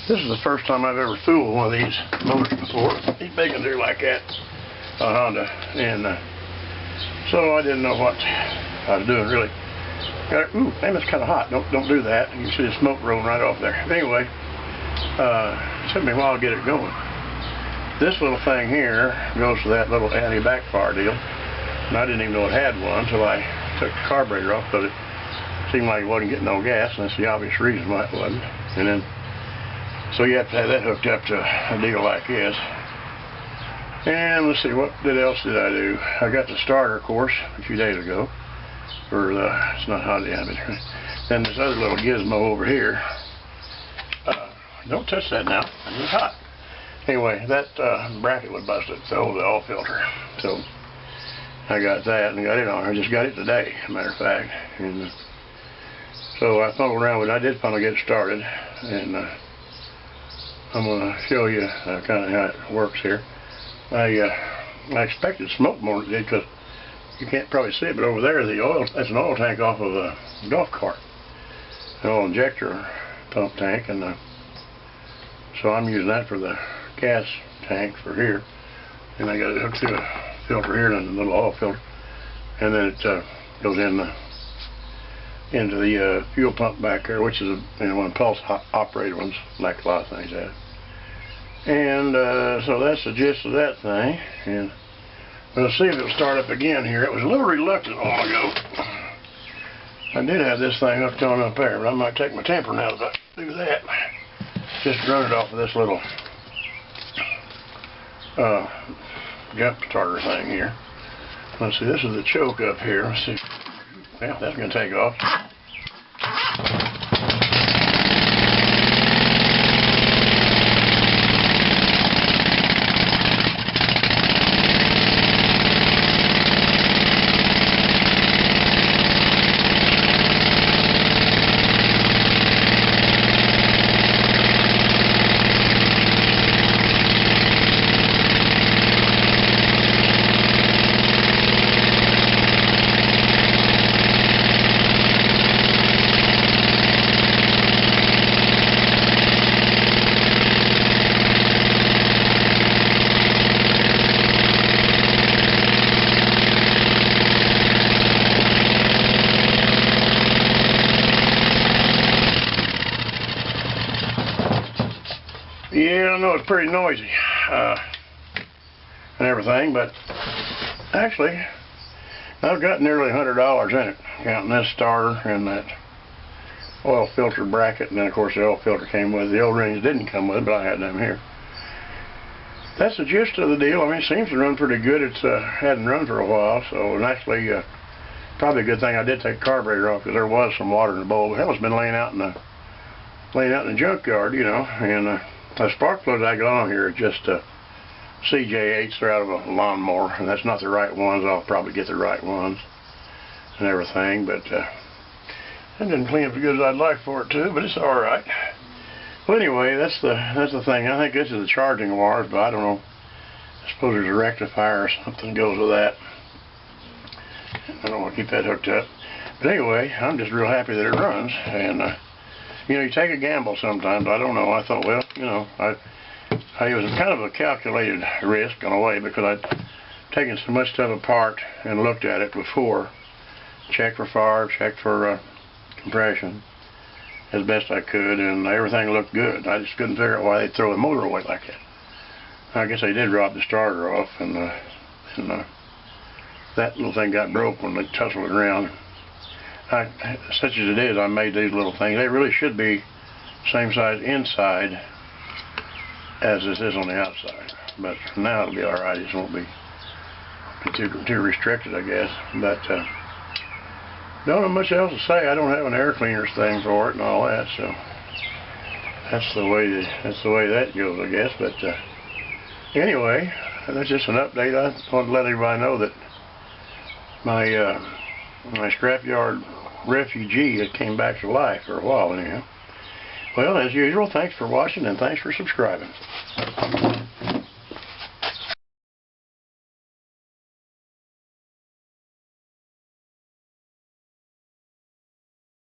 This is the first time I've ever fooled one of these motors before. These big ones are like that, a Honda, and so I didn't know what I was doing really. Got it. Ooh, man, it's kind of hot. Don't do that. You see the smoke rolling right off there. But anyway, it took me a while to get it going. This little thing here goes to that little anti-backfire deal, and I didn't even know it had one until I took the carburetor off, but it seemed like it wasn't getting no gas, and that's the obvious reason why it wasn't. And then, so you have to have that hooked up to a deal like this. And let's see, what else did I do? I got the starter, of course, a few days ago. For it's not hot yet, but then this other little gizmo over here. Don't touch that now. It's hot. Anyway, that bracket was busted, so the oil filter. So I got that and got it on. I just got it today, as a matter of fact. And so I fumbled around with it. I did finally get it started, and I'm going to show you kind of how it works here. I expected smoke more than it did, because you can't probably see it, but over there, the oil, that's an oil tank off of a golf cart, an oil injector pump tank, and so I'm using that for the gas tank for here, and I got it hooked through a filter here and a little oil filter, and then it goes into the fuel pump back there, which is one of the pulse operated ones, like a lot of things have. And so that's the gist of that thing. And we'll see if it'll start up again here. It was a little reluctant a while ago. I did have this thing hooked on up there, but I might take my temper now if I do that. Just run it off of this little jump starter thing here. Let's see, this is the choke up here. Let's see. Yeah, that's going to take off. Yeah, I know it's pretty noisy and everything, but actually I've got nearly $100 in it, counting this starter and that oil filter bracket, and then of course the oil filter came with it. The O-rings didn't come with it, but I had them here. That's the gist of the deal. I mean, it seems to run pretty good. It's hadn't run for a while, so, and actually probably a good thing I did take the carburetor off, because there was some water in the bowl. Hell, it's been laying out in the junkyard, you know, and the spark plugs I got on here are just CJ8s. They're out of a lawnmower, and that's not the right ones. I'll probably get the right ones and everything, but that didn't clean up as good as I'd like for it to, but it's all right. Well, anyway, that's the thing. I think this is the charging wires, but I don't know. I suppose there's a rectifier or something that goes with that. I don't want to keep that hooked up. But anyway, I'm just real happy that it runs, and you know, you take a gamble sometimes. I don't know. I thought, well, you know, it was kind of a calculated risk in a way, because I'd taken so much stuff apart and looked at it before, checked for fire, checked for compression as best I could, and everything looked good. I just couldn't figure out why they'd throw the motor away like that. I guess they did rob the starter off, and that little thing got broke when they tussled it around. Such as it is, I made these little things. They really should be same size inside as this is on the outside. But now it'll be all right. It won't be too restricted, I guess. But don't have much else to say. I don't have an air cleaners thing for it and all that. So that's the way that goes, I guess. But anyway, that's just an update. I want to let everybody know that my scrapyard refugee that came back to life for a while anyhow. Well, as usual, thanks for watching and thanks for subscribing.